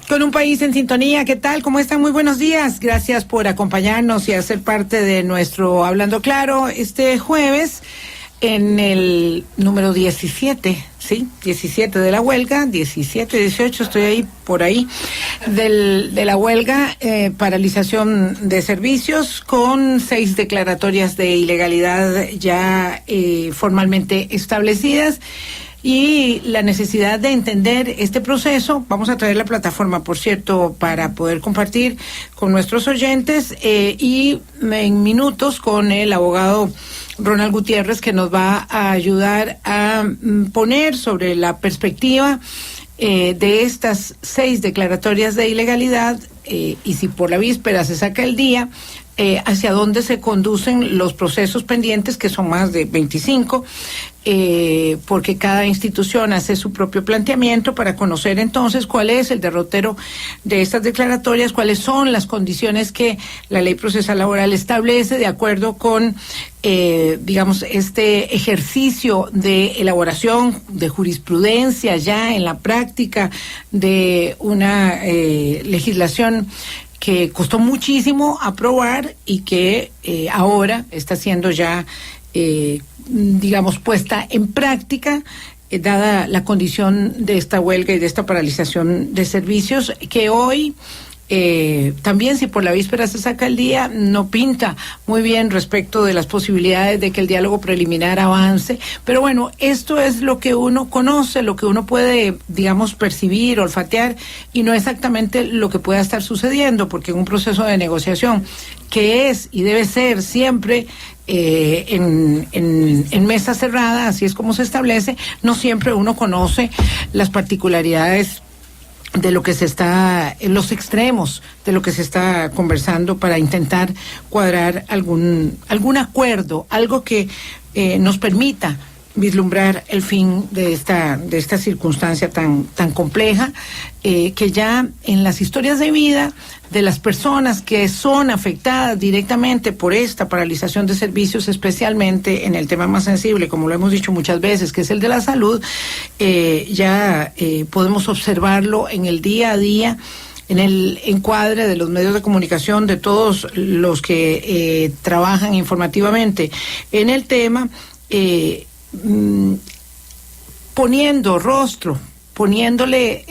Con un país en sintonía, ¿qué tal? ¿Cómo están? Muy buenos días. Gracias por acompañarnos y hacer parte de nuestro Hablando Claro este jueves en el número 17, ¿sí? 17 de la huelga, 17, 18, estoy ahí, por ahí, de la huelga, paralización de servicios con 6 declaratorias de ilegalidad ya formalmente establecidas. Y la necesidad de entender este proceso. Vamos a traer la plataforma, por cierto, para poder compartir con nuestros oyentes y en minutos con el abogado Ronald Gutiérrez, que nos va a ayudar a poner sobre la perspectiva de estas 6 declaratorias de ilegalidad y si por la víspera se saca el día, hacia dónde se conducen los procesos pendientes, que son más de 25, porque cada institución hace su propio planteamiento para conocer entonces cuál es el derrotero de estas declaratorias, cuáles son las condiciones que la Ley Procesal Laboral establece de acuerdo con, digamos, este ejercicio de elaboración de jurisprudencia ya en la práctica de una legislación que costó muchísimo aprobar y que ahora está siendo ya, digamos, puesta en práctica, dada la condición de esta huelga y de esta paralización de servicios, que hoy también, si por la víspera se saca el día, no pinta muy bien respecto de las posibilidades de que el diálogo preliminar avance. Pero bueno, esto es lo que uno conoce, lo que uno puede, digamos, percibir, olfatear, y no exactamente lo que pueda estar sucediendo, porque en un proceso de negociación que es y debe ser siempre en mesa cerrada, así es como se establece, no siempre uno conoce las particularidades de lo que se está, en los extremos de lo que se está conversando para intentar cuadrar algún acuerdo, algo que nos permita vislumbrar el fin de esta circunstancia tan compleja, que ya en las historias de vida de las personas que son afectadas directamente por esta paralización de servicios, especialmente en el tema más sensible, como lo hemos dicho muchas veces, que es el de la salud, ya podemos observarlo en el día a día, en el encuadre de los medios de comunicación, de todos los que trabajan informativamente en el tema, poniendo rostro, poniéndole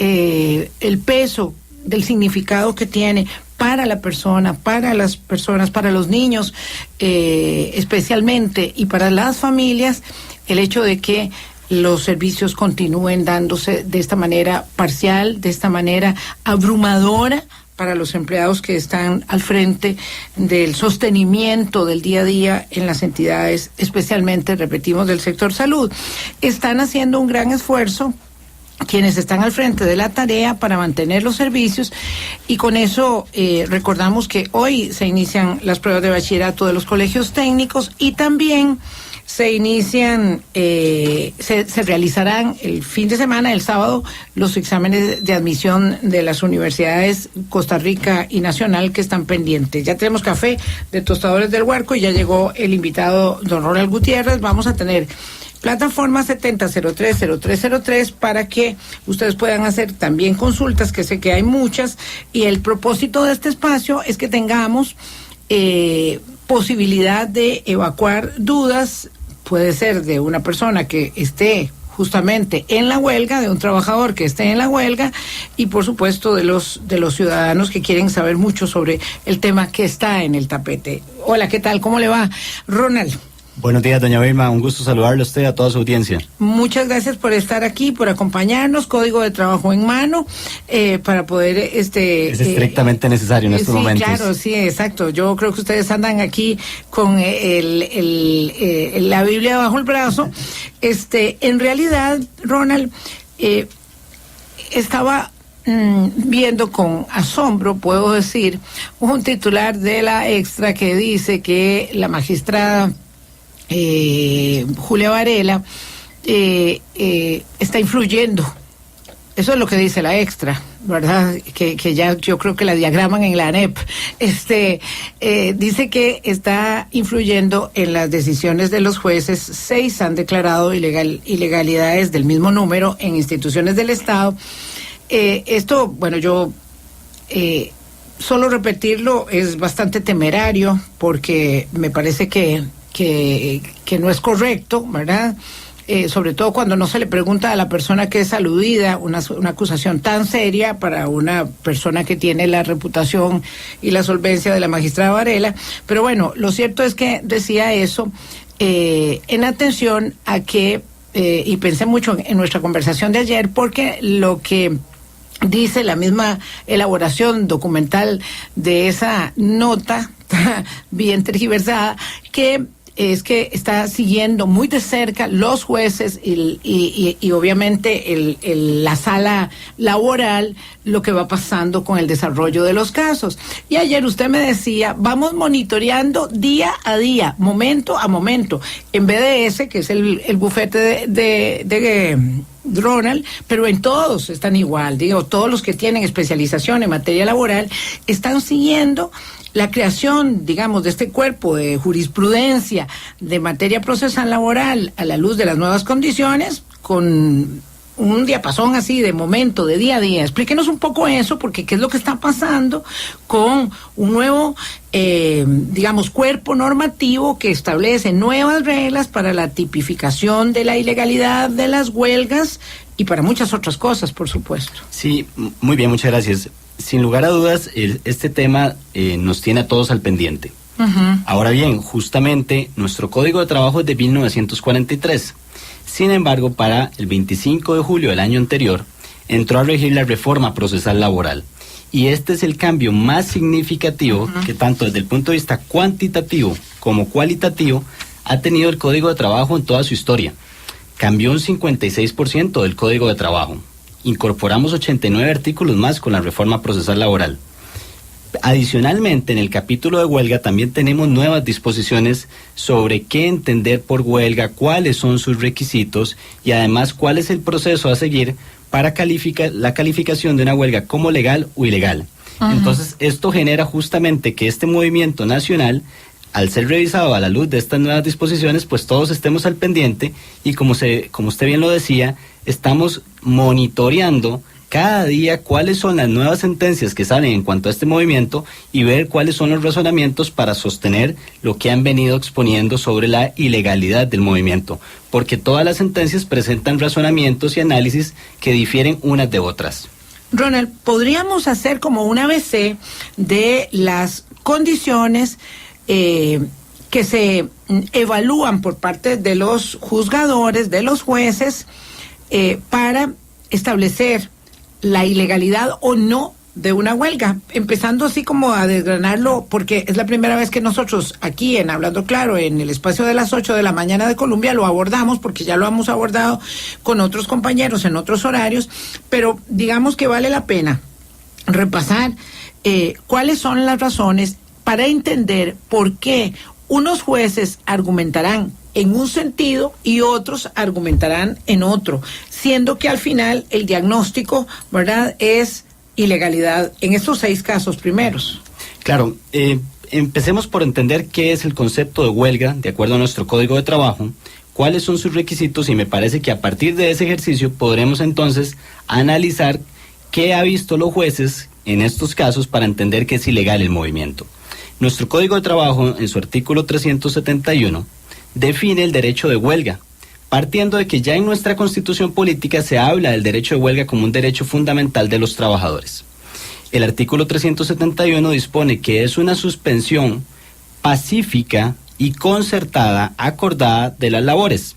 el peso del significado que tiene para la persona, para las personas, para los niños especialmente, y para las familias, el hecho de que los servicios continúen dándose de esta manera parcial, de esta manera abrumadora para los empleados que están al frente del sostenimiento del día a día en las entidades, especialmente, repetimos, del sector salud. Están haciendo un gran esfuerzo quienes están al frente de la tarea para mantener los servicios, y con eso recordamos que hoy se inician las pruebas de bachillerato de los colegios técnicos, y también se inician, se realizarán el fin de semana, el sábado, los exámenes de admisión de las universidades Costa Rica y Nacional que están pendientes. Ya tenemos café de Tostadores del Huarco y ya llegó el invitado, don Ronald Gutiérrez. Vamos a tener plataforma 70030303 para que ustedes puedan hacer también consultas, que sé que hay muchas, y el propósito de este espacio es que tengamos posibilidad de evacuar dudas. Puede ser de una persona que esté justamente en la huelga, de un trabajador que esté en la huelga, y por supuesto de los ciudadanos que quieren saber mucho sobre el tema que está en el tapete. Hola, ¿qué tal? ¿Cómo le va, Ronald? Buenos días, doña Vilma, un gusto saludarle a usted y a toda su audiencia. Muchas gracias por estar aquí, por acompañarnos. Código de trabajo en mano, para poder es estrictamente necesario en estos momentos. Claro, sí, exacto. Yo creo que ustedes andan aquí con la Biblia bajo el brazo. En realidad, Ronald, estaba viendo con asombro, puedo decir, un titular de la Extra que dice que la magistrada Julia Varela está influyendo. Eso es lo que dice la Extra, ¿verdad? Que ya yo creo que la diagraman en la ANEP. Dice que está influyendo en las decisiones de los jueces. 6 han declarado ilegalidades del mismo número en instituciones del Estado. Esto, bueno, yo solo repetirlo es bastante temerario, porque me parece que no es correcto, ¿verdad? Sobre todo cuando no se le pregunta a la persona que es aludida, una acusación tan seria para una persona que tiene la reputación y la solvencia de la magistrada Varela. Pero bueno, lo cierto es que decía eso en atención a que, y pensé mucho en nuestra conversación de ayer, porque lo que dice la misma elaboración documental de esa nota, bien tergiversada, que es que está siguiendo muy de cerca los jueces y obviamente la sala laboral, lo que va pasando con el desarrollo de los casos. Y ayer usted me decía, vamos monitoreando día a día, momento a momento, en BDS, que es el bufete de Ronald, pero en todos están igual, digo, todos los que tienen especialización en materia laboral están siguiendo la creación, digamos, de este cuerpo de jurisprudencia de materia procesal laboral a la luz de las nuevas condiciones, con un diapasón así de momento, de día a día. Explíquenos un poco eso, porque qué es lo que está pasando con un nuevo, digamos, cuerpo normativo que establece nuevas reglas para la tipificación de la ilegalidad de las huelgas y para muchas otras cosas, por supuesto. Sí, muy bien, muchas gracias. Sin lugar a dudas, este tema nos tiene a todos al pendiente. Uh-huh. Ahora bien, justamente nuestro Código de Trabajo es de 1943. Sin embargo, para el 25 de julio del año anterior, entró a regir la reforma procesal laboral. Y este es el cambio más significativo que tanto desde el punto de vista cuantitativo como cualitativo ha tenido el Código de Trabajo en toda su historia. Cambió un 56% del Código de Trabajo. Incorporamos 89 artículos más con la reforma procesal laboral. Adicionalmente, en el capítulo de huelga también tenemos nuevas disposiciones sobre qué entender por huelga, cuáles son sus requisitos y además cuál es el proceso a seguir para la calificación de una huelga como legal o ilegal. Uh-huh. Entonces, esto genera justamente que este movimiento nacional, al ser revisado a la luz de estas nuevas disposiciones, pues todos estemos al pendiente y como usted bien lo decía, estamos monitoreando cada día cuáles son las nuevas sentencias que salen en cuanto a este movimiento y ver cuáles son los razonamientos para sostener lo que han venido exponiendo sobre la ilegalidad del movimiento, porque todas las sentencias presentan razonamientos y análisis que difieren unas de otras. Ronald, ¿podríamos hacer como un ABC de las condiciones que se evalúan por parte de los juzgadores, de los jueces, para establecer la ilegalidad o no de una huelga? Empezando así como a desgranarlo, porque es la primera vez que nosotros aquí en Hablando Claro, en el espacio de las 8 de la mañana de Colombia, lo abordamos, porque ya lo hemos abordado con otros compañeros en otros horarios, pero digamos que vale la pena repasar cuáles son las razones para entender por qué unos jueces argumentarán en un sentido y otros argumentarán en otro, siendo que al final el diagnóstico, ¿verdad?, es ilegalidad en estos 6 casos primeros. Claro, empecemos por entender qué es el concepto de huelga, de acuerdo a nuestro Código de Trabajo, cuáles son sus requisitos, y me parece que a partir de ese ejercicio podremos entonces analizar qué ha visto los jueces en estos casos para entender que es ilegal el movimiento. Nuestro Código de Trabajo, en su artículo 371, define el derecho de huelga, partiendo de que ya en nuestra Constitución Política se habla del derecho de huelga como un derecho fundamental de los trabajadores. El artículo 371 dispone que es una suspensión pacífica y concertada, acordada de las labores,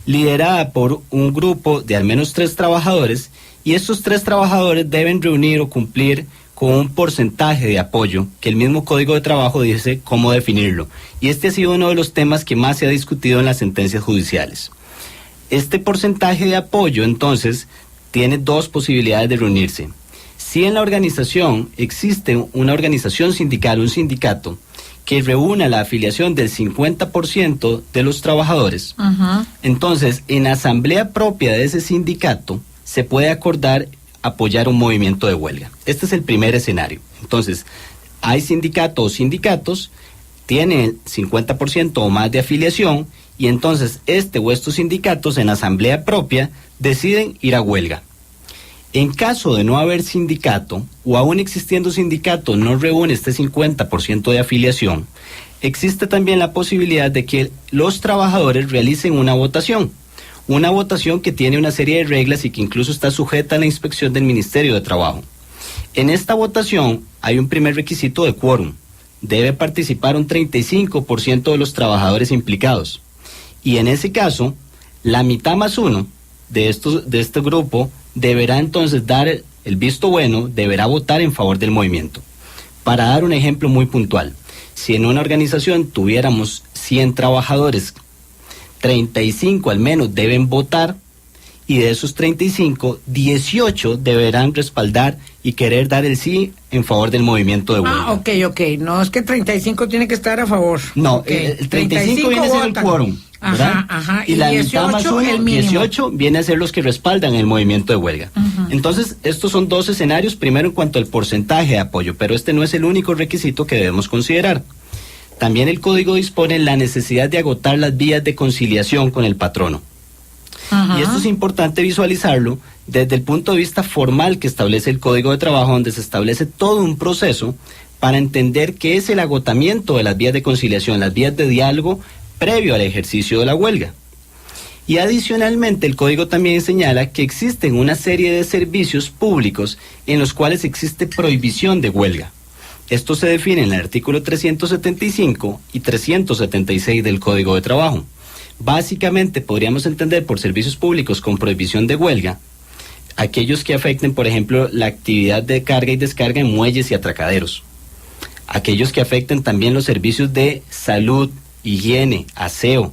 liderada por un grupo de al menos 3 trabajadores, y estos 3 trabajadores deben reunir o cumplir con un porcentaje de apoyo, que el mismo Código de Trabajo dice cómo definirlo. Y este ha sido uno de los temas que más se ha discutido en las sentencias judiciales. Este porcentaje de apoyo, entonces, tiene 2 posibilidades de reunirse. Si en la organización existe una organización sindical, un sindicato, que reúna la afiliación del 50% de los trabajadores, uh-huh, entonces, en asamblea propia de ese sindicato, se puede acordar apoyar un movimiento de huelga. Este es el primer escenario. Entonces, hay sindicato o sindicatos, tienen 50% o más de afiliación, y entonces este o estos sindicatos en asamblea propia deciden ir a huelga. En caso de no haber sindicato, o aún existiendo sindicato no reúne este 50% de afiliación, existe también la posibilidad de que los trabajadores realicen una votación que tiene una serie de reglas y que incluso está sujeta a la inspección del Ministerio de Trabajo. En esta votación hay un primer requisito de quórum. Debe participar un 35% de los trabajadores implicados. Y en ese caso, la mitad más uno de este grupo deberá entonces dar el visto bueno, deberá votar en favor del movimiento. Para dar un ejemplo muy puntual, si en una organización tuviéramos 100 trabajadores, 35 al menos deben votar, y de esos 35, 18 deberán respaldar y querer dar el sí en favor del movimiento de huelga. Ah, ok. No es que 35 tiene que estar a favor. No, Okay. el 35 viene a ser el quórum, ¿verdad? Ajá. Y la 18, mitad más uno, el mínimo. 18 viene a ser los que respaldan el movimiento de huelga. Entonces, estos son dos escenarios, primero en cuanto al porcentaje de apoyo, pero este no es el único requisito que debemos considerar. También el código dispone la necesidad de agotar las vías de conciliación con el patrono. Y esto es importante visualizarlo desde el punto de vista formal que establece el Código de Trabajo, donde se establece todo un proceso para entender qué es el agotamiento de las vías de conciliación, las vías de diálogo previo al ejercicio de la huelga. Y adicionalmente el Código también señala que existen una serie de servicios públicos en los cuales existe prohibición de huelga. Esto se define en el artículo 375 y 376 del Código de Trabajo. Básicamente podríamos entender por servicios públicos con prohibición de huelga aquellos que afecten, por ejemplo, la actividad de carga y descarga en muelles y atracaderos. Aquellos que afecten también los servicios de salud, higiene, aseo,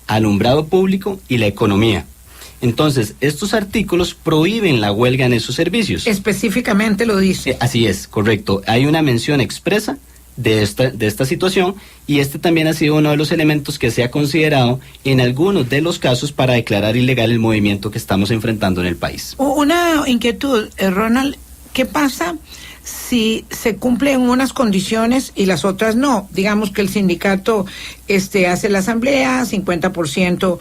alumbrado público y la economía. Entonces, estos artículos prohíben la huelga en esos servicios. Específicamente lo dice. Así es, correcto. Hay una mención expresa de esta situación, y este también ha sido uno de los elementos que se ha considerado en algunos de los casos para declarar ilegal el movimiento que estamos enfrentando en el país. Una inquietud, Ronald, ¿qué pasa si se cumplen unas condiciones y las otras no? Digamos que el sindicato hace la asamblea, 50%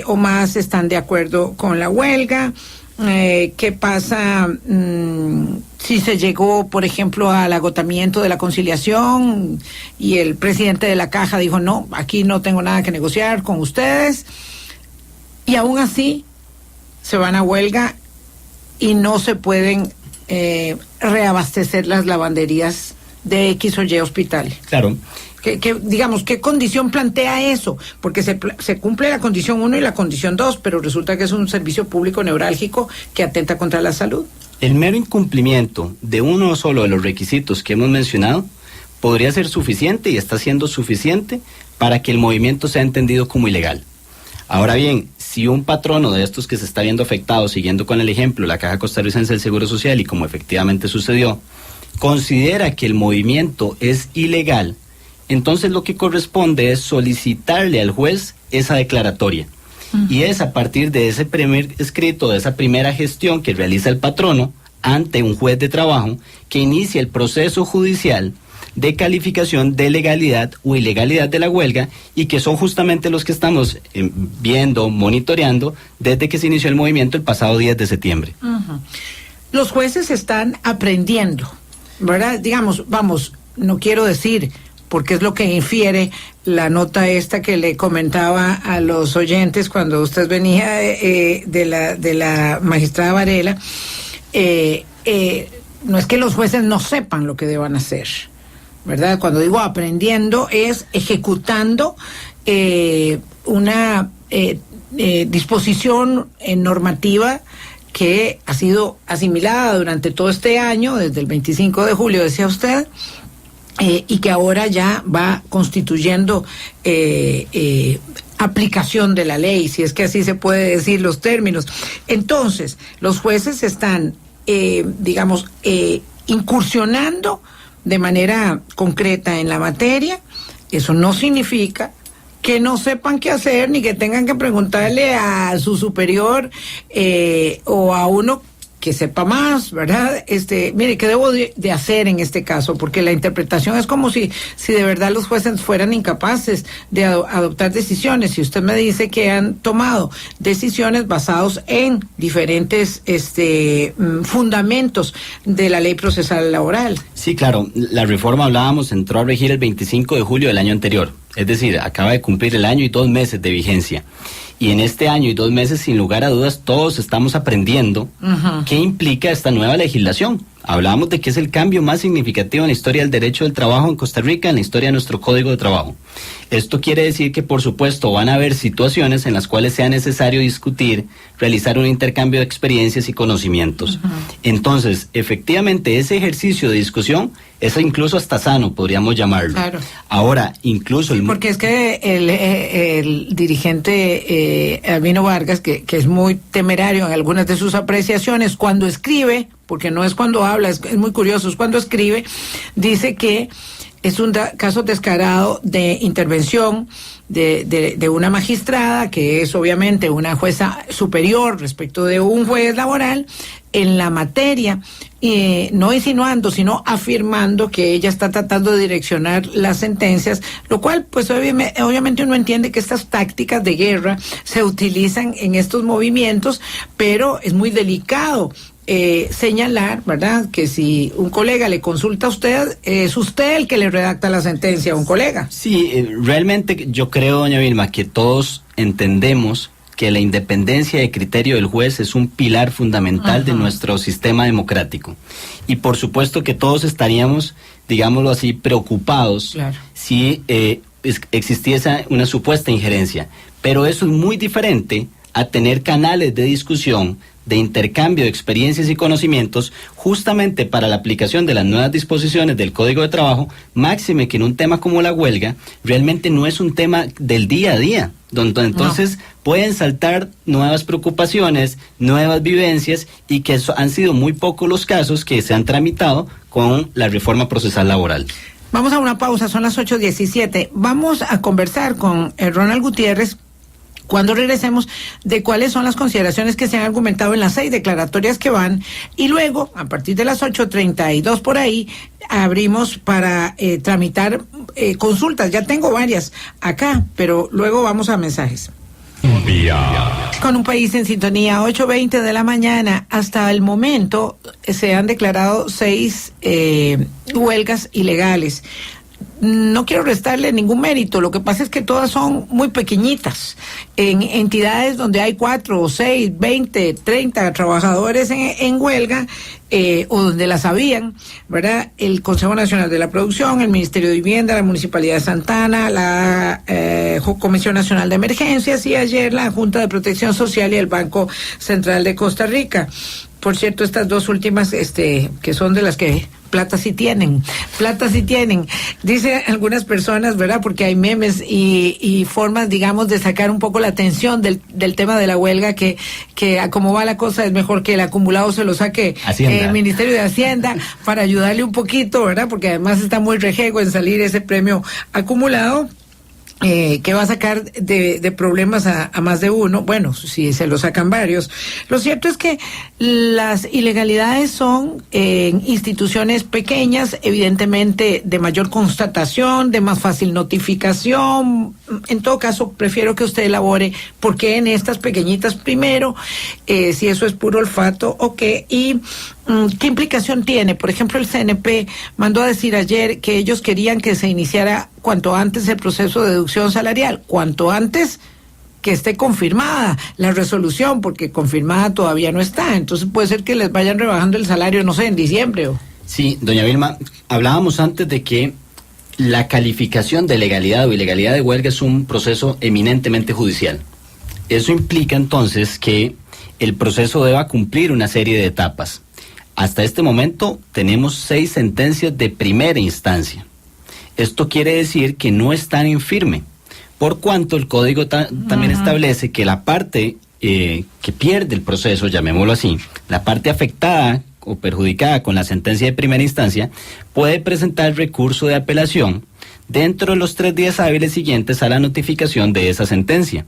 o más están de acuerdo con la huelga. ¿Qué pasa si se llegó, por ejemplo, al agotamiento de la conciliación y el presidente de la caja dijo, no, aquí no tengo nada que negociar con ustedes, y aún así se van a huelga y no se pueden reabastecer las lavanderías de X o Y hospital? Claro. Digamos, ¿qué condición plantea eso? Porque se cumple la condición 1 y la condición 2, pero resulta que es un servicio público neurálgico que atenta contra la salud. El mero incumplimiento de uno solo de los requisitos que hemos mencionado podría ser suficiente, y está siendo suficiente, para que el movimiento sea entendido como ilegal. Ahora bien, si un patrono de estos que se está viendo afectado, siguiendo con el ejemplo, la Caja Costarricense del Seguro Social, y como efectivamente sucedió, considera que el movimiento es ilegal, entonces lo que corresponde es solicitarle al juez esa declaratoria. Y es a partir de ese primer escrito, de esa primera gestión que realiza el patrono ante un juez de trabajo, que inicia el proceso judicial de calificación de legalidad o ilegalidad de la huelga, y que son justamente los que estamos viendo, monitoreando desde que se inició el movimiento el pasado 10 de septiembre. Los jueces están aprendiendo, ¿verdad? Digamos, no quiero decir, porque es lo que infiere la nota esta que le comentaba a los oyentes cuando usted venía de la magistrada Varela, no es que los jueces no sepan lo que deban hacer, ¿verdad? Cuando digo aprendiendo es ejecutando una disposición normativa que ha sido asimilada durante todo este año, desde el 25 de julio, decía usted, y que ahora ya va constituyendo aplicación de la ley, si es que así se puede decir los términos. Entonces, los jueces están, incursionando de manera concreta en la materia. Eso no significa que no sepan qué hacer, ni que tengan que preguntarle a su superior o a uno que sepa más, ¿verdad? Mire, ¿qué debo de hacer en este caso? Porque la interpretación es como si de verdad los jueces fueran incapaces de adoptar decisiones. Si usted me dice que han tomado decisiones basados en diferentes fundamentos de la ley procesal laboral. Sí, claro. La reforma, hablábamos, entró a regir el 25 de julio del año anterior. Es decir, acaba de cumplir el año y 2 meses de vigencia. Y en este año y 2 meses, sin lugar a dudas, todos estamos aprendiendo qué implica esta nueva legislación. Hablamos de que es el cambio más significativo en la historia del derecho del trabajo en Costa Rica, en la historia de nuestro Código de Trabajo. Esto quiere decir que, por supuesto, van a haber situaciones en las cuales sea necesario discutir, realizar un intercambio de experiencias y conocimientos. Entonces, efectivamente, ese ejercicio de discusión es incluso hasta sano, podríamos llamarlo. Claro. Ahora, incluso... porque es que el dirigente Albino Vargas, que es muy temerario en algunas de sus apreciaciones, cuando escribe, porque no es cuando habla, es muy curioso, es cuando escribe, dice que es un caso descarado de intervención de una magistrada, que es obviamente una jueza superior respecto de un juez laboral en la materia, no insinuando, sino afirmando que ella está tratando de direccionar las sentencias, lo cual, pues obviamente uno entiende que estas tácticas de guerra se utilizan en estos movimientos, pero es muy delicado señalar, ¿verdad?, que si un colega le consulta a usted, es usted el que le redacta la sentencia a un colega. Sí, realmente yo creo, doña Vilma, que todos entendemos que la independencia de criterio del juez es un pilar fundamental de nuestro sistema democrático. Y por supuesto que todos estaríamos, digámoslo así, preocupados si existiese una supuesta injerencia. Pero eso es muy diferente a tener canales de discusión, de intercambio de experiencias y conocimientos, justamente para la aplicación de las nuevas disposiciones del Código de Trabajo, máxime que en un tema como la huelga, realmente no es un tema del día a día, donde entonces pueden saltar nuevas preocupaciones, nuevas vivencias, y que han sido muy pocos los casos que se han tramitado con la reforma procesal laboral. Vamos a una pausa, son las 8:17. Vamos a conversar con Ronald Gutiérrez, cuando regresemos, de cuáles son las consideraciones que se han argumentado en las 6 declaratorias que van, y luego, a partir de las 8:32 por ahí, abrimos para tramitar consultas. Ya tengo varias acá, pero luego vamos a mensajes. Con un país en sintonía, 8:20 de la mañana. Hasta el momento se han declarado 6 huelgas ilegales. No quiero restarle ningún mérito, lo que pasa es que todas son muy pequeñitas, en entidades donde hay 4 o 6, 20, 30 trabajadores en huelga, o donde las habían, ¿verdad? El Consejo Nacional de la Producción, el Ministerio de Vivienda, la Municipalidad de Santa Ana, la Comisión Nacional de Emergencias, y ayer la Junta de Protección Social y el Banco Central de Costa Rica. Por cierto, estas dos últimas, que son de las que plata sí tienen, dice algunas personas, ¿verdad? Porque hay memes y formas, digamos, de sacar un poco la atención del tema de la huelga, que a como va la cosa es mejor que el acumulado se lo saque el Ministerio de Hacienda para ayudarle un poquito, ¿verdad? Porque además está muy rejego en salir ese premio acumulado. Que va a sacar de problemas a más de uno, bueno, si se lo sacan varios. Lo cierto es que las ilegalidades son en instituciones pequeñas, evidentemente de mayor constatación, de más fácil notificación. En todo caso, prefiero que usted elabore por qué en estas pequeñitas primero, si eso es puro olfato o qué, y ¿qué implicación tiene? Por ejemplo, el CNP mandó a decir ayer que ellos querían que se iniciara cuanto antes el proceso de deducción salarial, cuanto antes que esté confirmada la resolución, porque confirmada todavía no está. Entonces puede ser que les vayan rebajando el salario, no sé, en diciembre. Sí, doña Vilma, hablábamos antes de que la calificación de legalidad o ilegalidad de huelga es un proceso eminentemente judicial. Eso implica entonces que el proceso deba cumplir una serie de etapas. Hasta este momento tenemos 6 sentencias de primera instancia. Esto quiere decir que no están en firme, por cuanto el Código también establece que la parte que pierde el proceso, llamémoslo así, la parte afectada o perjudicada con la sentencia de primera instancia, puede presentar recurso de apelación dentro de los 3 días hábiles siguientes a la notificación de esa sentencia.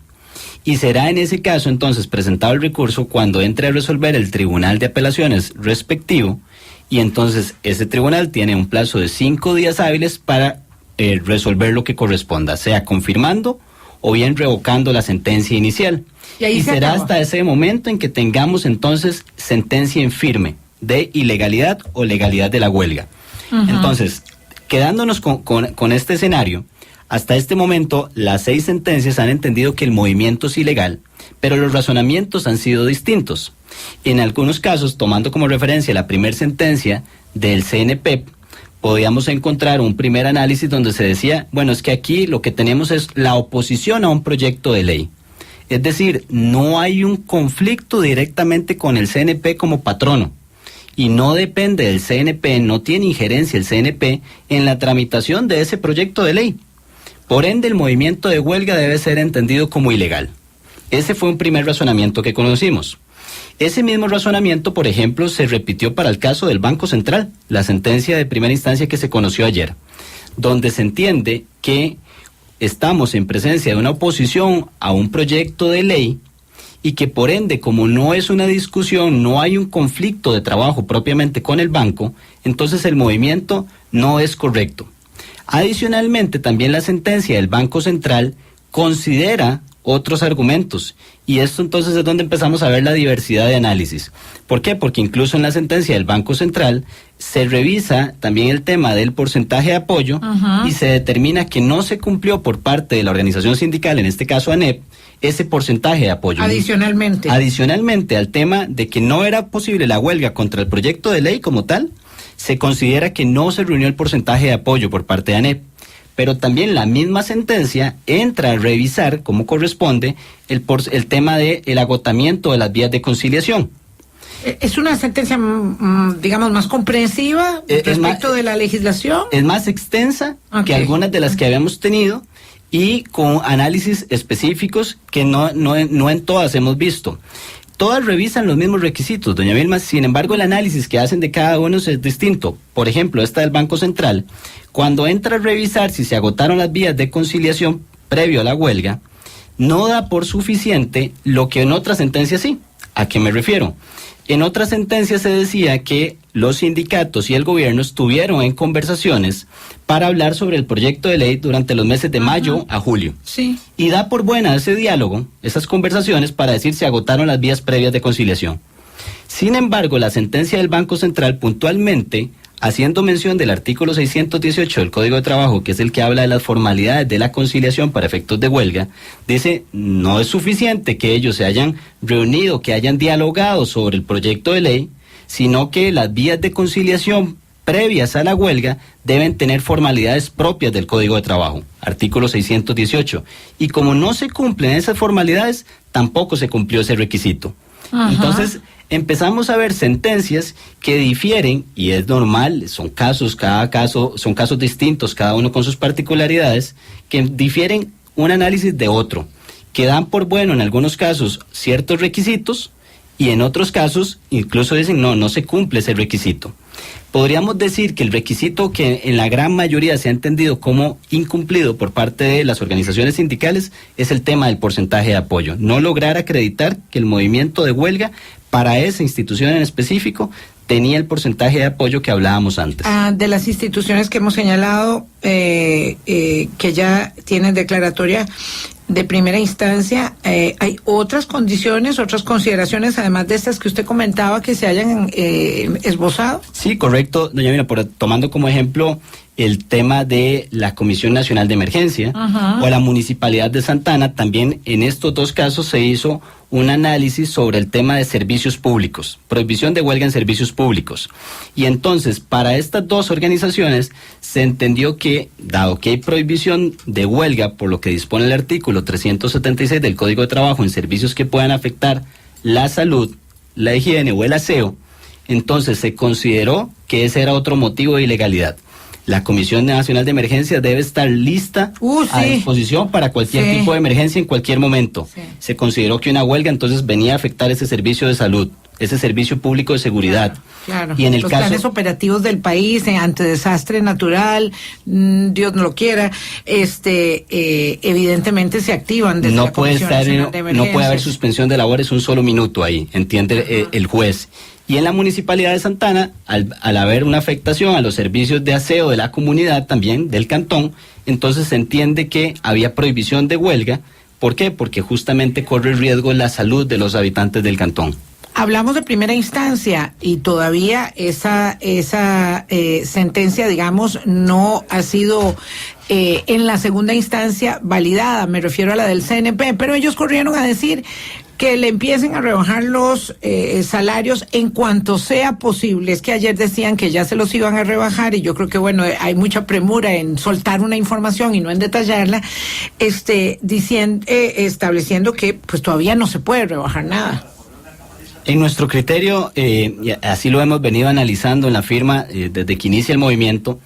Y será en ese caso entonces presentado el recurso cuando entre a resolver el Tribunal de Apelaciones respectivo, y entonces ese tribunal tiene un plazo de 5 días hábiles para resolver lo que corresponda, sea confirmando o bien revocando la sentencia inicial. Y será hasta ese momento en que tengamos entonces sentencia en firme de ilegalidad o legalidad de la huelga. Entonces, quedándonos con este escenario, hasta este momento las 6 sentencias han entendido que el movimiento es ilegal, pero los razonamientos han sido distintos. En algunos casos, tomando como referencia la primera sentencia del CNPEP, podíamos encontrar un primer análisis donde se decía, bueno, es que aquí lo que tenemos es la oposición a un proyecto de ley. Es decir, no hay un conflicto directamente con el CNP como patrono. Y no depende del CNP, no tiene injerencia el CNP en la tramitación de ese proyecto de ley. Por ende, el movimiento de huelga debe ser entendido como ilegal. Ese fue un primer razonamiento que conocimos. Ese mismo razonamiento, por ejemplo, se repitió para el caso del Banco Central, la sentencia de primera instancia que se conoció ayer, donde se entiende que estamos en presencia de una oposición a un proyecto de ley y que por ende, como no es una discusión, no hay un conflicto de trabajo propiamente con el banco, entonces el movimiento no es correcto. Adicionalmente, también la sentencia del Banco Central considera otros argumentos, y esto entonces es donde empezamos a ver la diversidad de análisis. ¿Por qué? Porque incluso en la sentencia del Banco Central se revisa también el tema del porcentaje de apoyo y se determina que no se cumplió por parte de la organización sindical, en este caso ANEP, ese porcentaje de apoyo. Adicionalmente al tema de que no era posible la huelga contra el proyecto de ley como tal, se considera que no se reunió el porcentaje de apoyo por parte de ANEP. Pero también la misma sentencia entra a revisar, como corresponde, el tema del agotamiento de las vías de conciliación. ¿Es una sentencia, digamos, más comprensiva respecto de la legislación? Es más extensa que algunas de las que habíamos tenido y con análisis específicos que no en todas hemos visto. Todas revisan los mismos requisitos, doña Vilma, sin embargo el análisis que hacen de cada uno es distinto. Por ejemplo, esta del Banco Central, cuando entra a revisar si se agotaron las vías de conciliación previo a la huelga, no da por suficiente lo que en otras sentencias sí. ¿A qué me refiero? En otras sentencias se decía que los sindicatos y el gobierno estuvieron en conversaciones para hablar sobre el proyecto de ley durante los meses de mayo a julio. Sí. Y da por buena ese diálogo, esas conversaciones, para decir si agotaron las vías previas de conciliación. Sin embargo, la sentencia del Banco Central puntualmente, haciendo mención del artículo 618 del Código de Trabajo, que es el que habla de las formalidades de la conciliación para efectos de huelga, dice, no es suficiente que ellos se hayan reunido, que hayan dialogado sobre el proyecto de ley, sino que las vías de conciliación previas a la huelga deben tener formalidades propias del Código de Trabajo, artículo 618. Y como no se cumplen esas formalidades, tampoco se cumplió ese requisito. Entonces, empezamos a ver sentencias que difieren, y es normal, son casos, cada caso, son casos distintos, cada uno con sus particularidades, que difieren un análisis de otro, que dan por bueno en algunos casos ciertos requisitos, y en otros casos incluso dicen no se cumple ese requisito. Podríamos decir que el requisito que en la gran mayoría se ha entendido como incumplido por parte de las organizaciones sindicales es el tema del porcentaje de apoyo. No lograr acreditar que el movimiento de huelga para esa institución en específico tenía el porcentaje de apoyo que hablábamos antes. De las instituciones que hemos señalado que ya tienen declaratoria de primera instancia, ¿hay otras condiciones, otras consideraciones, además de estas que usted comentaba, que se hayan esbozado? Sí, correcto, doña Mira, tomando como ejemplo el tema de la Comisión Nacional de Emergencia o la Municipalidad de Santa Ana, también en estos dos casos se hizo un análisis sobre el tema de servicios públicos, prohibición de huelga en servicios públicos. Y entonces, para estas dos organizaciones, se entendió que, dado que hay prohibición de huelga, por lo que dispone el artículo 376 del Código de Trabajo en servicios que puedan afectar la salud, la higiene o el aseo, entonces se consideró que ese era otro motivo de ilegalidad. La Comisión Nacional de Emergencia debe estar lista a disposición para cualquier tipo de emergencia en cualquier momento. Se consideró que una huelga entonces venía a afectar ese servicio de salud, ese servicio público de seguridad. Claro. Y en el los caso, planes operativos del país ante desastre natural, Dios no lo quiera, evidentemente se activan desde la Comisión Nacional de Emergencias. No puede haber suspensión de labores un solo minuto ahí, entiende el juez. Y en la Municipalidad de Santa Ana, al haber una afectación a los servicios de aseo de la comunidad también, del cantón, entonces se entiende que había prohibición de huelga. ¿Por qué? Porque justamente corre riesgo la salud de los habitantes del cantón. Hablamos de primera instancia y todavía esa sentencia, digamos, no ha sido en la segunda instancia validada. Me refiero a la del CNP, pero ellos corrieron a decir que le empiecen a rebajar los salarios en cuanto sea posible. Es que ayer decían que ya se los iban a rebajar y yo creo que, bueno, hay mucha premura en soltar una información y no en detallarla, estableciendo que pues todavía no se puede rebajar nada. En nuestro criterio, y así lo hemos venido analizando en la firma desde que inicia el movimiento,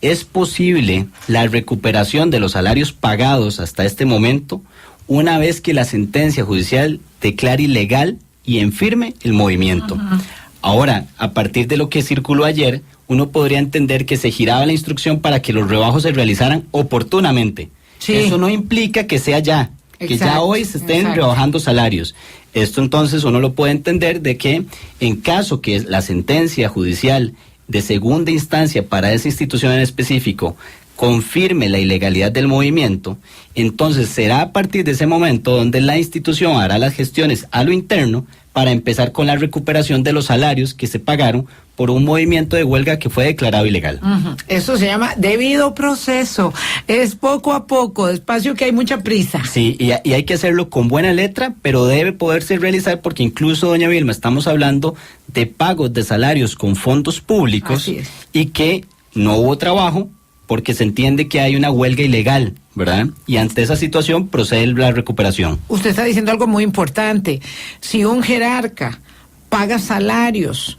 es posible la recuperación de los salarios pagados hasta este momento una vez que la sentencia judicial declare ilegal y en firme el movimiento. Uh-huh. Ahora, a partir de lo que circuló ayer, uno podría entender que se giraba la instrucción para que los rebajos se realizaran oportunamente. Sí. Eso no implica que sea ya, que ya hoy se estén rebajando salarios. Esto entonces uno lo puede entender de que en caso que la sentencia judicial de segunda instancia para esa institución en específico confirme la ilegalidad del movimiento, entonces será a partir de ese momento donde la institución hará las gestiones a lo interno para empezar con la recuperación de los salarios que se pagaron por un movimiento de huelga que fue declarado ilegal. Uh-huh. Eso se llama debido proceso. Es poco a poco, despacio, que hay mucha prisa. Sí, y hay que hacerlo con buena letra, pero debe poderse realizar porque incluso, doña Vilma, estamos hablando de pagos de salarios con fondos públicos y que no hubo trabajo porque se entiende que hay una huelga ilegal, ¿verdad? Y ante esa situación procede la recuperación. Usted está diciendo algo muy importante. Si un jerarca paga salarios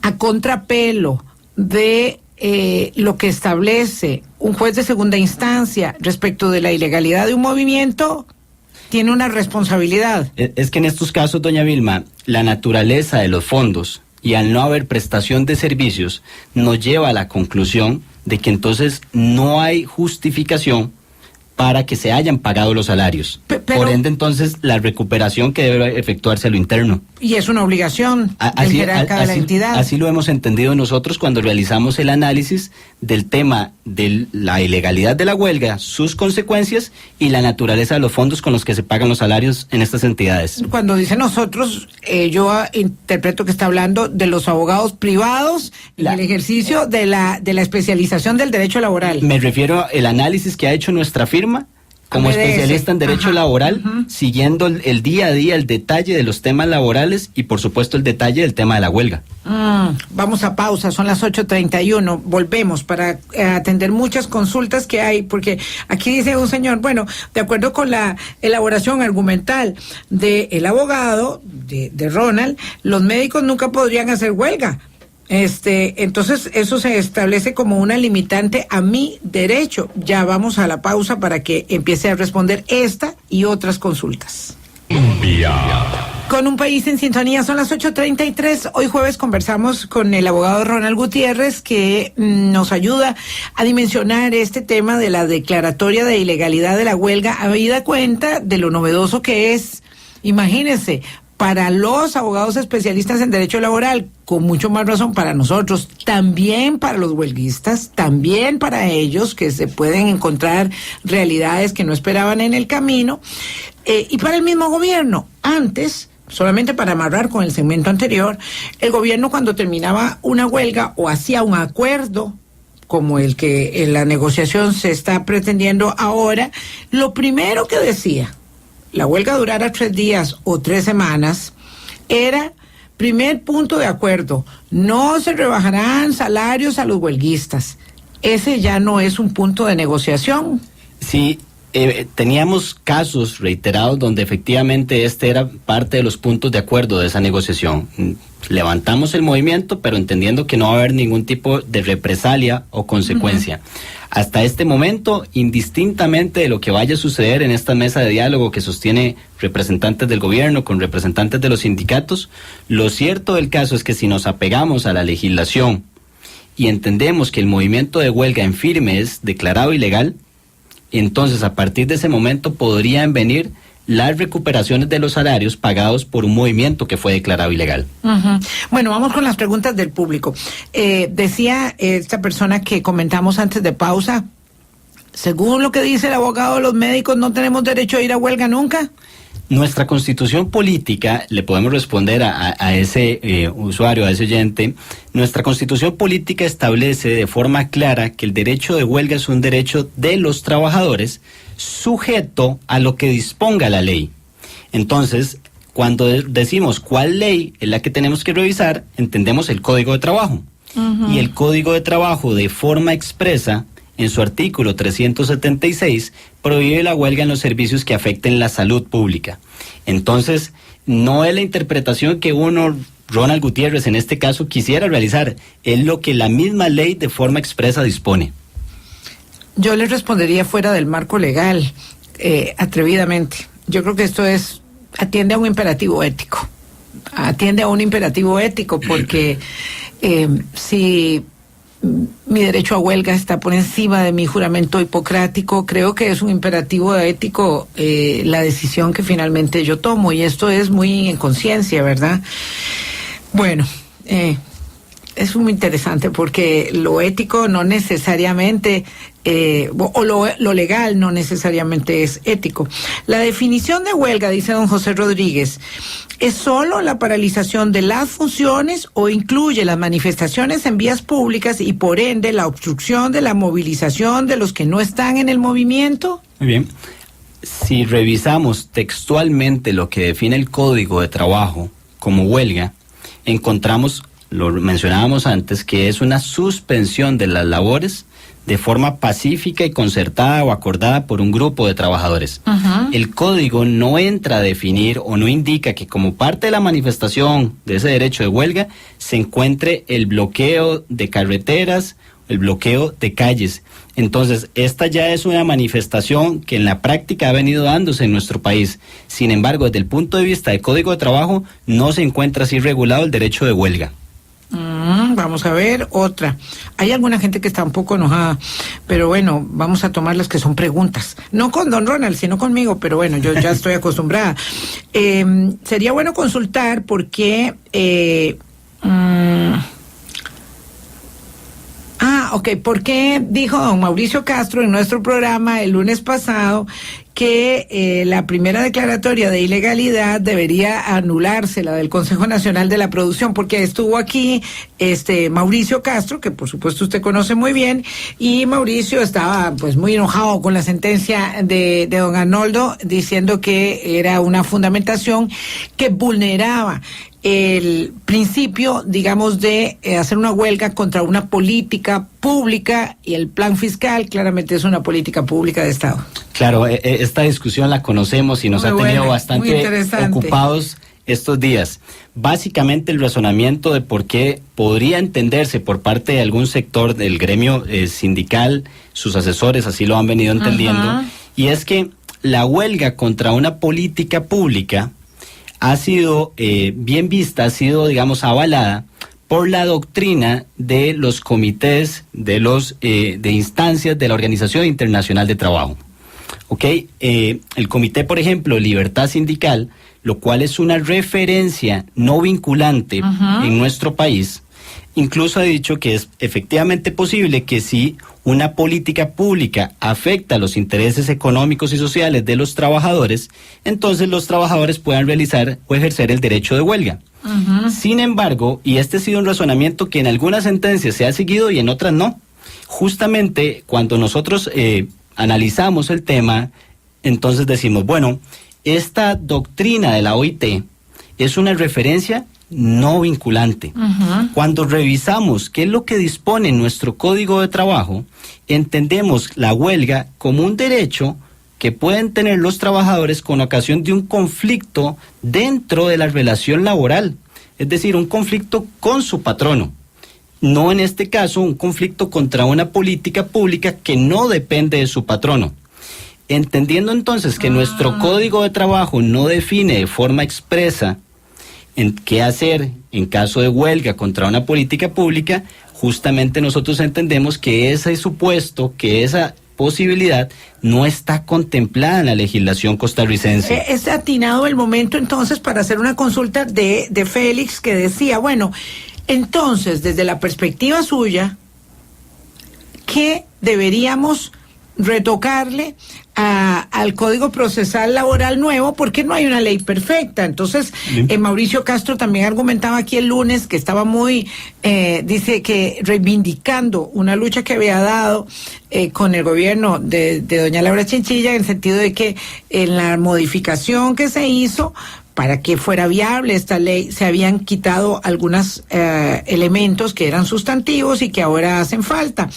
a contrapelo de lo que establece un juez de segunda instancia respecto de la ilegalidad de un movimiento, tiene una responsabilidad. Es que en estos casos, doña Vilma, la naturaleza de los fondos y al no haber prestación de servicios nos lleva a la conclusión de que entonces no hay justificación para que se hayan pagado los salarios. Por ende, entonces, la recuperación que debe efectuarse a lo interno. Y es una obligación del jerarca de la entidad. Así lo hemos entendido nosotros cuando realizamos el análisis del tema de la ilegalidad de la huelga, sus consecuencias y la naturaleza de los fondos con los que se pagan los salarios en estas entidades. Cuando dice nosotros, yo interpreto que está hablando de los abogados privados en el ejercicio de la especialización del derecho laboral. Me refiero al análisis que ha hecho nuestra firma como especialista en derecho laboral, siguiendo el día a día, el detalle de los temas laborales y por supuesto el detalle del tema de la huelga. Vamos a pausa, son las 8:31, volvemos para atender muchas consultas que hay, porque aquí dice un señor, bueno, de acuerdo con la elaboración argumental del abogado, de Ronald, los médicos nunca podrían hacer huelga. Entonces eso se establece como una limitante a mi derecho. Ya vamos a la pausa para que empiece a responder esta y otras consultas. Con un país en sintonía, son las 8:33. Hoy jueves conversamos con el abogado Ronald Gutiérrez, que nos ayuda a dimensionar este tema de la declaratoria de ilegalidad de la huelga, habida cuenta de lo novedoso que es. Imagínense, para los abogados especialistas en derecho laboral, con mucho más razón para nosotros, también para los huelguistas, también para ellos que se pueden encontrar realidades que no esperaban en el camino, y para el mismo gobierno. Antes, solamente para amarrar con el segmento anterior, el gobierno cuando terminaba una huelga o hacía un acuerdo como el que en la negociación se está pretendiendo ahora, lo primero que decía, la huelga durara 3 días o 3 semanas, era primer punto de acuerdo, no se rebajarán salarios a los huelguistas. Ese ya no es un punto de negociación. Sí, teníamos casos reiterados donde efectivamente este era parte de los puntos de acuerdo de esa negociación. Levantamos el movimiento, pero entendiendo que no va a haber ningún tipo de represalia o consecuencia. Hasta este momento, indistintamente de lo que vaya a suceder en esta mesa de diálogo que sostiene representantes del gobierno con representantes de los sindicatos, lo cierto del caso es que si nos apegamos a la legislación y entendemos que el movimiento de huelga en firme es declarado ilegal, entonces a partir de ese momento podrían venir las recuperaciones de los salarios pagados por un movimiento que fue declarado ilegal. Bueno, vamos con las preguntas del público. Decía esta persona que comentamos antes de pausa, según lo que dice el abogado de los médicos, ¿no tenemos derecho a ir a huelga nunca? Nuestra constitución política, le podemos responder a ese usuario, a ese oyente, nuestra constitución política establece de forma clara que el derecho de huelga es un derecho de los trabajadores sujeto a lo que disponga la ley. Entonces, cuando decimos cuál ley es la que tenemos que revisar, entendemos el Código de Trabajo. Y el Código de Trabajo de forma expresa, en su artículo 376, prohíbe la huelga en los servicios que afecten la salud pública. Entonces, no es la interpretación que uno, Ronald Gutiérrez, en este caso, quisiera realizar, es lo que la misma ley de forma expresa dispone. Yo les respondería fuera del marco legal, atrevidamente. Yo creo que esto atiende a un imperativo ético. Atiende a un imperativo ético porque si mi derecho a huelga está por encima de mi juramento hipocrático, creo que es un imperativo ético la decisión que finalmente yo tomo, y esto es muy en conciencia, ¿verdad? Bueno, es muy interesante porque lo ético no necesariamente, o lo legal no necesariamente es ético. La definición de huelga, dice don José Rodríguez, ¿es solo la paralización de las funciones o incluye las manifestaciones en vías públicas y por ende la obstrucción de la movilización de los que no están en el movimiento? Muy bien. Si revisamos textualmente lo que define el Código de Trabajo como huelga, encontramos, lo mencionábamos antes, que es una suspensión de las labores de forma pacífica y concertada o acordada por un grupo de trabajadores. El código no entra a definir o no indica que como parte de la manifestación de ese derecho de huelga se encuentre el bloqueo de carreteras, el bloqueo de calles. Entonces, esta ya es una manifestación que en la práctica ha venido dándose en nuestro país. Sin embargo, desde el punto de vista del Código de Trabajo, no se encuentra así regulado el derecho de huelga. Vamos a ver otra. Hay alguna gente que está un poco enojada, pero bueno, vamos a tomar las que son preguntas. No con don Ronald, sino conmigo, pero bueno, yo ya estoy acostumbrada. Sería bueno consultar por qué... ¿por qué dijo don Mauricio Castro en nuestro programa el lunes pasado que la primera declaratoria de ilegalidad debería anularse, la del Consejo Nacional de la Producción? Porque estuvo aquí Mauricio Castro, que por supuesto usted conoce muy bien, y Mauricio estaba pues muy enojado con la sentencia de don Arnoldo, diciendo que era una fundamentación que vulneraba el principio, digamos, de hacer una huelga contra una política pública, y el plan fiscal claramente es una política pública de Estado. Claro, esta discusión la conocemos y nos ha tenido bastante ocupados estos días. Básicamente el razonamiento de por qué podría entenderse por parte de algún sector del gremio sindical, sus asesores así lo han venido entendiendo, y es que la huelga contra una política pública ha sido bien vista, ha sido, digamos, avalada por la doctrina de los comités, de instancias de la Organización Internacional de Trabajo. El comité, por ejemplo, Libertad Sindical, lo cual es una referencia no vinculante en nuestro país, incluso ha dicho que es efectivamente posible que si una política pública afecta los intereses económicos y sociales de los trabajadores, entonces los trabajadores puedan realizar o ejercer el derecho de huelga. Sin embargo, y este ha sido un razonamiento que en algunas sentencias se ha seguido y en otras no, justamente cuando nosotros analizamos el tema, entonces decimos, bueno, esta doctrina de la OIT es una referencia no vinculante. Cuando revisamos qué es lo que dispone nuestro Código de Trabajo, entendemos la huelga como un derecho que pueden tener los trabajadores con ocasión de un conflicto dentro de la relación laboral, es decir, un conflicto con su patrono. No en este caso un conflicto contra una política pública que no depende de su patrono. Entendiendo entonces que nuestro Código de Trabajo no define de forma expresa en qué hacer en caso de huelga contra una política pública, justamente nosotros entendemos que ese supuesto, que esa posibilidad no está contemplada en la legislación costarricense. Es atinado el momento entonces para hacer una consulta de Félix, que decía, bueno, entonces desde la perspectiva suya, ¿qué deberíamos retocarle al Código Procesal Laboral nuevo? Porque no hay una ley perfecta. Entonces, Mauricio Castro también argumentaba aquí el lunes que estaba muy, dice que reivindicando una lucha que había dado con el gobierno de doña Laura Chinchilla, en el sentido de que en la modificación que se hizo para que fuera viable esta ley, se habían quitado algunos elementos que eran sustantivos y que ahora hacen falta.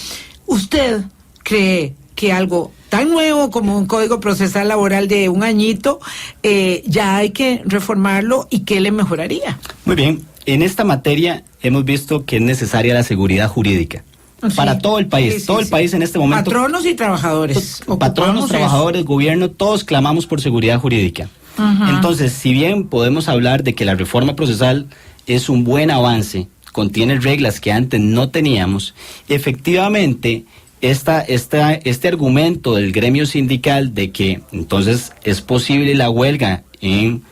¿Usted cree que algo tan nuevo como un Código Procesal Laboral de un añito ya hay que reformarlo, y qué le mejoraría? Muy bien, en esta materia hemos visto que es necesaria la seguridad jurídica para todo el país, el país en este momento. Patronos y trabajadores. Patronos, trabajadores, gobierno, todos clamamos por seguridad jurídica. Entonces, si bien podemos hablar de que la reforma procesal es un buen avance, contiene reglas que antes no teníamos, efectivamente este argumento del gremio sindical de que entonces es posible la huelga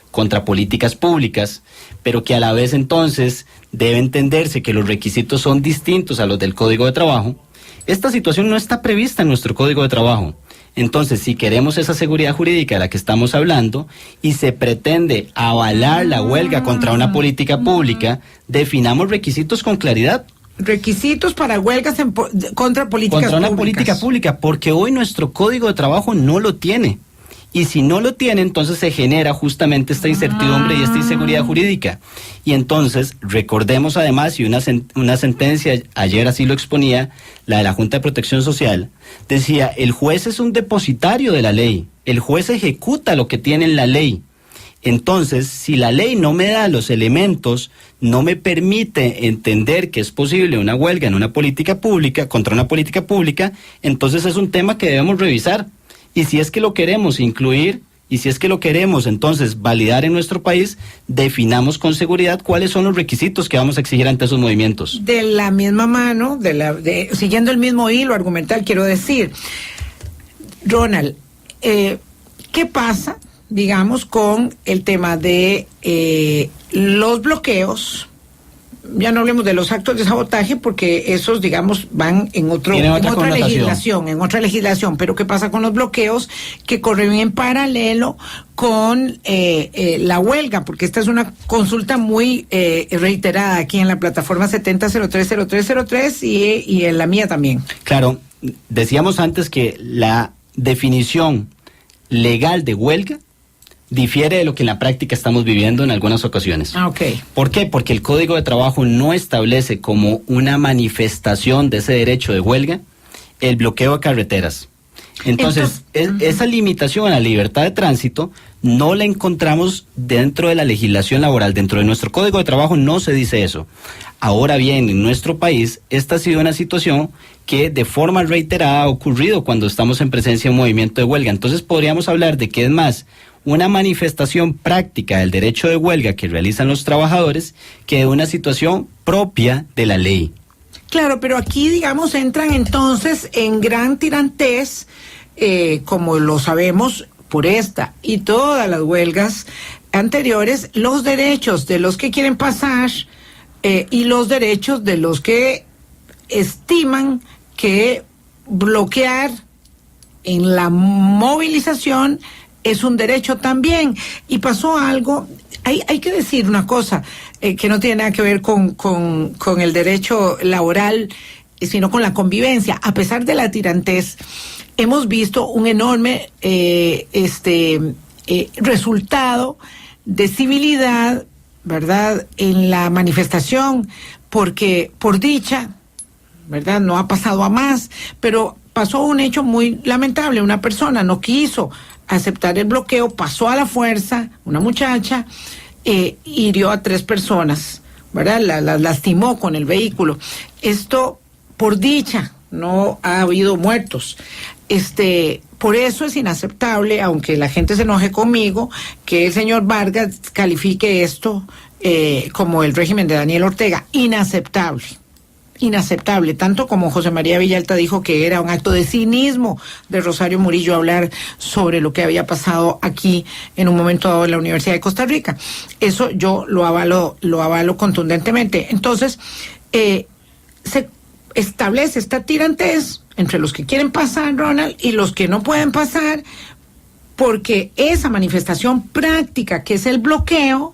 contra políticas públicas, pero que a la vez entonces debe entenderse que los requisitos son distintos a los del Código de Trabajo, esta situación no está prevista en nuestro Código de Trabajo. Entonces, si queremos esa seguridad jurídica de la que estamos hablando y se pretende avalar la huelga contra una política pública, definamos requisitos con claridad. Requisitos para huelgas contra políticas contra una públicas. Política pública, porque hoy nuestro Código de Trabajo no lo tiene. Y si no lo tiene, entonces se genera justamente esta incertidumbre y esta inseguridad jurídica. Y entonces, recordemos además, y una sentencia, ayer así lo exponía, la de la Junta de Protección Social, decía, el juez es un depositario de la ley, el juez ejecuta lo que tiene en la ley. Entonces, si la ley no me da los elementos, no me permite entender que es posible una huelga en una política pública, contra una política pública, entonces es un tema que debemos revisar. Y si es que lo queremos incluir, y si es que lo queremos entonces validar en nuestro país, definamos con seguridad cuáles son los requisitos que vamos a exigir ante esos movimientos. De la misma mano, siguiendo el mismo hilo argumental, quiero decir, Ronald, ¿qué pasa, digamos, con el tema de los bloqueos? Ya no hablemos de los actos de sabotaje, porque esos, digamos, van en otra legislación, pero ¿qué pasa con los bloqueos que corren en paralelo con la huelga? Porque esta es una consulta muy reiterada aquí en la plataforma 70030303 y en la mía también. Claro, decíamos antes que la definición legal de huelga difiere de lo que en la práctica estamos viviendo en algunas ocasiones. Okay. ¿Por qué? Porque el Código de Trabajo no establece como una manifestación de ese derecho de huelga el bloqueo de carreteras. Entonces esa limitación a la libertad de tránsito no la encontramos dentro de la legislación laboral. Dentro de nuestro Código de Trabajo no se dice eso. Ahora bien, en nuestro país, esta ha sido una situación que de forma reiterada ha ocurrido cuando estamos en presencia de un movimiento de huelga. Entonces podríamos hablar de que es más una manifestación práctica del derecho de huelga que realizan los trabajadores que de una situación propia de la ley. Claro, pero aquí, digamos, entran entonces en gran tirantez, como lo sabemos por esta y todas las huelgas anteriores, los derechos de los que quieren pasar y los derechos de los que estiman que bloquear en la movilización es un derecho también. Y pasó algo, hay que decir una cosa que no tiene nada que ver con el derecho laboral, sino con la convivencia. A pesar de la tirantez, hemos visto un enorme resultado de civilidad, ¿verdad?, en la manifestación, porque por dicha, ¿verdad?, no ha pasado a más, pero pasó un hecho muy lamentable. Una persona no quiso aceptar el bloqueo, pasó a la fuerza, una muchacha, hirió a 3 personas, ¿verdad? Las lastimó con el vehículo. Esto, por dicha, no ha habido muertos. Por eso es inaceptable, aunque la gente se enoje conmigo, que el señor Vargas califique esto como el régimen de Daniel Ortega. Inaceptable. Inaceptable, tanto como José María Villalta dijo que era un acto de cinismo de Rosario Murillo hablar sobre lo que había pasado aquí en un momento dado en la Universidad de Costa Rica. Eso yo lo avalo contundentemente. Entonces, se establece esta tirantez entre los que quieren pasar, Ronald, y los que no pueden pasar, porque esa manifestación práctica que es el bloqueo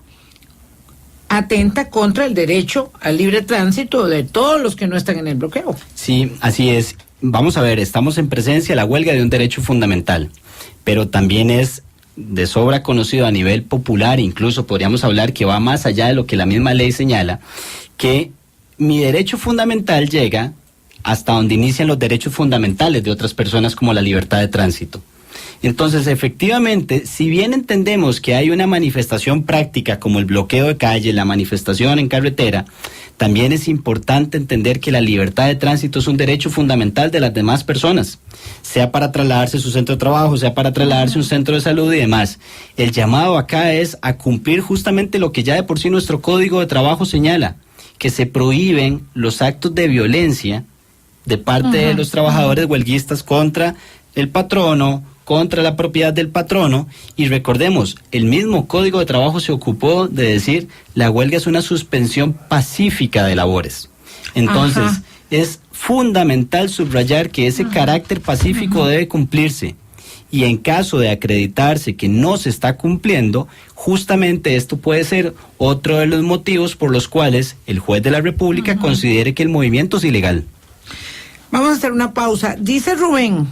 atenta contra el derecho al libre tránsito de todos los que no están en el bloqueo. Sí, así es. Vamos a ver, estamos en presencia de la huelga de un derecho fundamental, pero también es de sobra conocido a nivel popular, incluso podríamos hablar que va más allá de lo que la misma ley señala, que mi derecho fundamental llega hasta donde inician los derechos fundamentales de otras personas, como la libertad de tránsito. Entonces, efectivamente, si bien entendemos que hay una manifestación práctica como el bloqueo de calle, la manifestación en carretera, también es importante entender que la libertad de tránsito es un derecho fundamental de las demás personas, sea para trasladarse a su centro de trabajo, sea para trasladarse a un centro de salud y demás. El llamado acá es a cumplir justamente lo que ya de por sí nuestro Código de Trabajo señala, que se prohíben los actos de violencia de parte de los trabajadores huelguistas contra el patrono, contra la propiedad del patrono. Y recordemos, el mismo Código de Trabajo se ocupó de decir la huelga es una suspensión pacífica de labores. Entonces, es fundamental subrayar que ese carácter pacífico debe cumplirse. Y en caso de acreditarse que no se está cumpliendo, justamente esto puede ser otro de los motivos por los cuales el juez de la República considere que el movimiento es ilegal. Vamos a hacer una pausa. Dice Rubén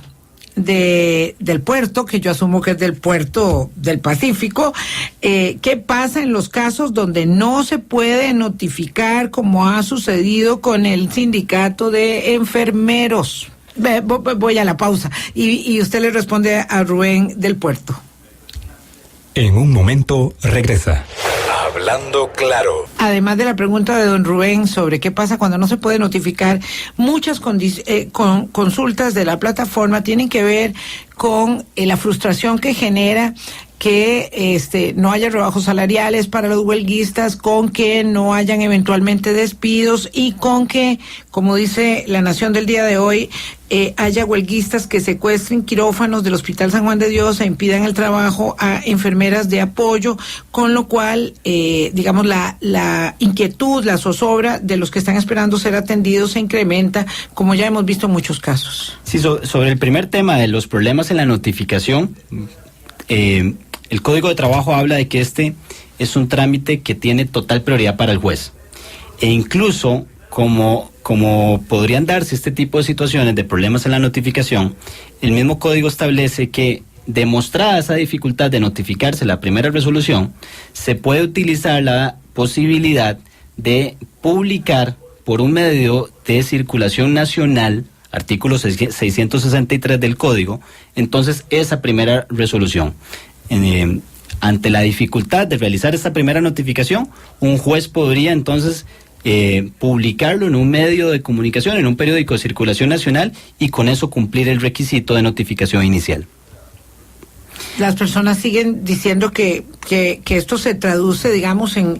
del puerto, que yo asumo que es del puerto del Pacífico, ¿qué pasa en los casos donde no se puede notificar, como ha sucedido con el sindicato de enfermeros? Voy a la pausa y usted le responde a Rubén del puerto. En un momento regresa. Hablando claro. Además de la pregunta de don Rubén sobre qué pasa cuando no se puede notificar, muchas consultas de la plataforma tienen que ver con la frustración que genera que no haya rebajos salariales para los huelguistas, con que no hayan eventualmente despidos y con que, como dice La Nación del día de hoy, haya huelguistas que secuestren quirófanos del Hospital San Juan de Dios e impidan el trabajo a enfermeras de apoyo, con lo cual, digamos, la inquietud, la zozobra de los que están esperando ser atendidos se incrementa, como ya hemos visto en muchos casos. Sí, sobre el primer tema de los problemas en la notificación, el Código de Trabajo habla de que este es un trámite que tiene total prioridad para el juez. E incluso, como podrían darse este tipo de situaciones de problemas en la notificación, el mismo código establece que, demostrada esa dificultad de notificarse la primera resolución, se puede utilizar la posibilidad de publicar por un medio de circulación nacional, artículo 663 del código, entonces esa primera resolución. Ante la dificultad de realizar esta primera notificación, un juez podría entonces publicarlo en un medio de comunicación, en un periódico de circulación nacional, y con eso cumplir el requisito de notificación inicial. Las personas siguen diciendo que esto se traduce, digamos, en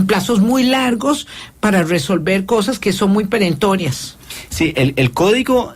plazos muy largos para resolver cosas que son muy perentorias. Sí, el código,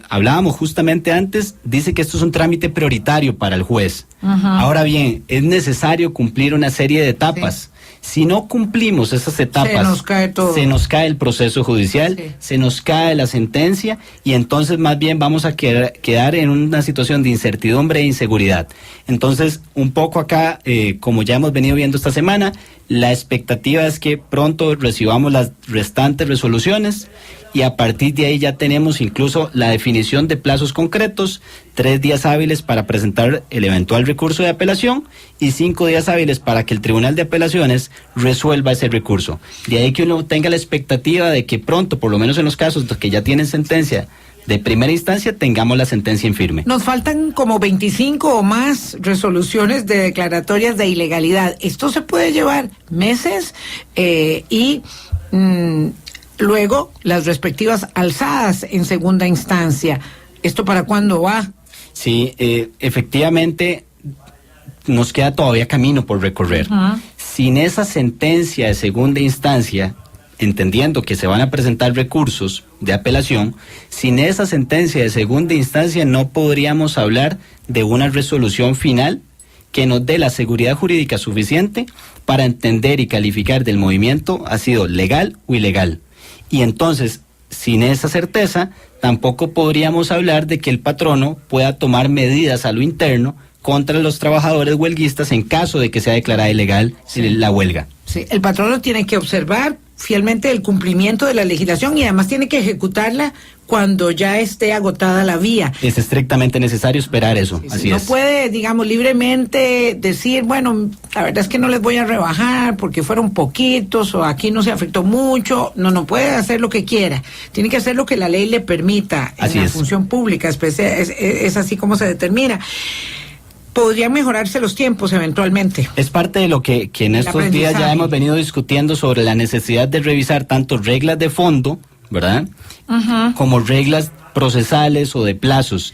hablábamos justamente antes, dice que esto es un trámite prioritario para el juez. Ahora bien, es necesario cumplir una serie de etapas. Sí. Si no cumplimos esas etapas, se nos cae todo. Se nos cae el proceso judicial, sí, se nos cae la sentencia, y entonces más bien vamos a quedar en una situación de incertidumbre e inseguridad. Entonces, un poco acá, como ya hemos venido viendo esta semana, la expectativa es que pronto recibamos las restantes resoluciones, y a partir de ahí ya tenemos incluso la definición de plazos concretos, 3 días hábiles para presentar el eventual recurso de apelación y 5 días hábiles para que el Tribunal de Apelaciones resuelva ese recurso. De ahí que uno tenga la expectativa de que pronto, por lo menos en los casos que ya tienen sentencia de primera instancia tengamos la sentencia en firme. Nos faltan como 25 o más resoluciones de declaratorias de ilegalidad. Esto se puede llevar meses y luego las respectivas alzadas en segunda instancia. ¿Esto para cuándo va? Sí, efectivamente nos queda todavía camino por recorrer. Sin esa sentencia de segunda instancia, entendiendo que se van a presentar recursos de apelación, sin esa sentencia de segunda instancia no podríamos hablar de una resolución final que nos dé la seguridad jurídica suficiente para entender y calificar del movimiento ha sido legal o ilegal. Y entonces, sin esa certeza, tampoco podríamos hablar de que el patrono pueda tomar medidas a lo interno contra los trabajadores huelguistas en caso de que sea declarada ilegal la huelga. Sí, el patrono tiene que observar fielmente el cumplimiento de la legislación y además tiene que ejecutarla cuando ya esté agotada la vía. Es estrictamente necesario esperar eso, Sí, así no es. puede, digamos, libremente decir, bueno, la verdad es que no les voy a rebajar porque fueron poquitos o aquí no se afectó mucho. No puede hacer lo que quiera. Tiene que hacer lo que la ley le permita Así en la es. función pública. Es así como se determina. Podrían mejorarse los tiempos eventualmente. Es parte de lo que en estos días ya aprendizaje. hemos venido discutiendo sobre la necesidad de revisar tanto reglas de fondo, ¿verdad? Como reglas procesales o de plazos.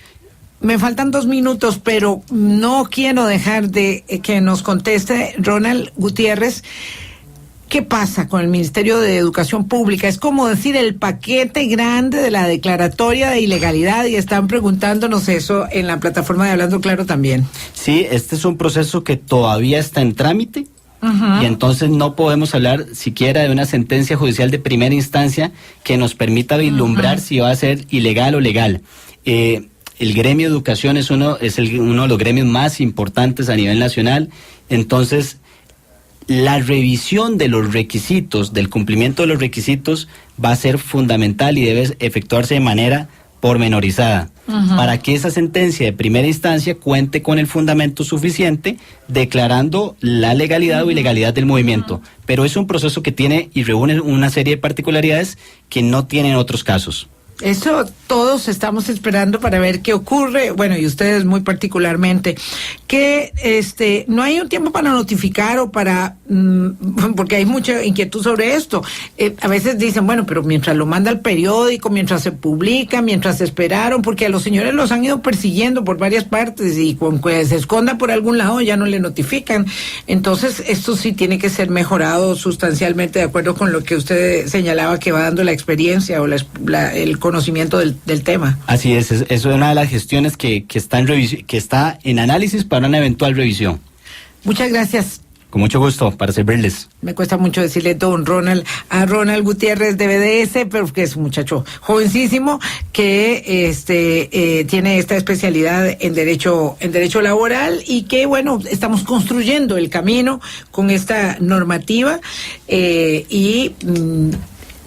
Me faltan 2 minutos, pero no quiero dejar de que nos conteste Ronald Gutiérrez. ¿Qué pasa con el Ministerio de Educación Pública? Es como decir el paquete grande de la declaratoria de ilegalidad y están preguntándonos eso en la plataforma de Hablando Claro también. Sí, este es un proceso que todavía está en trámite. Y entonces no podemos hablar siquiera de una sentencia judicial de primera instancia que nos permita vislumbrar si va a ser ilegal o legal. El gremio de educación es uno de los gremios más importantes a nivel nacional. Entonces, la revisión de los requisitos, del cumplimiento de los requisitos, va a ser fundamental y debe efectuarse de manera pormenorizada, para que esa sentencia de primera instancia cuente con el fundamento suficiente declarando la legalidad o ilegalidad del movimiento. Pero es un proceso que tiene y reúne una serie de particularidades que no tienen otros casos. Eso todos estamos esperando para ver qué ocurre, bueno, y ustedes muy particularmente, que no hay un tiempo para notificar o para, porque hay mucha inquietud sobre esto. A veces dicen, bueno, pero mientras lo manda al periódico, mientras se publica, mientras esperaron, porque a los señores los han ido persiguiendo por varias partes y con que se esconda por algún lado ya no le notifican. Entonces, esto sí tiene que ser mejorado sustancialmente de acuerdo con lo que usted señalaba que va dando la experiencia o el conocimiento del tema. Así es una de las gestiones que está en análisis para una eventual revisión. Muchas gracias. Con mucho gusto, para servirles. Me cuesta mucho decirle don Ronald, a Ronald Gutiérrez de BDS, pero que es un muchacho jovencísimo que tiene esta especialidad en derecho laboral y que, bueno, estamos construyendo el camino con esta normativa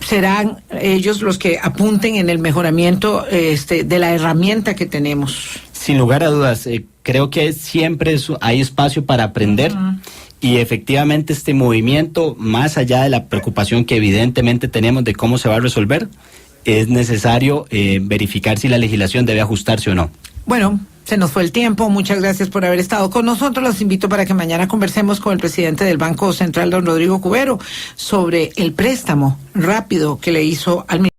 serán ellos los que apunten en el mejoramiento de la herramienta que tenemos. Sin lugar a dudas, creo que siempre hay espacio para aprender y efectivamente este movimiento, más allá de la preocupación que evidentemente tenemos de cómo se va a resolver, es necesario verificar si la legislación debe ajustarse o no. Bueno, se nos fue el tiempo. Muchas gracias por haber estado con nosotros. Los invito para que mañana conversemos con el presidente del Banco Central, don Rodrigo Cubero, sobre el préstamo rápido que le hizo al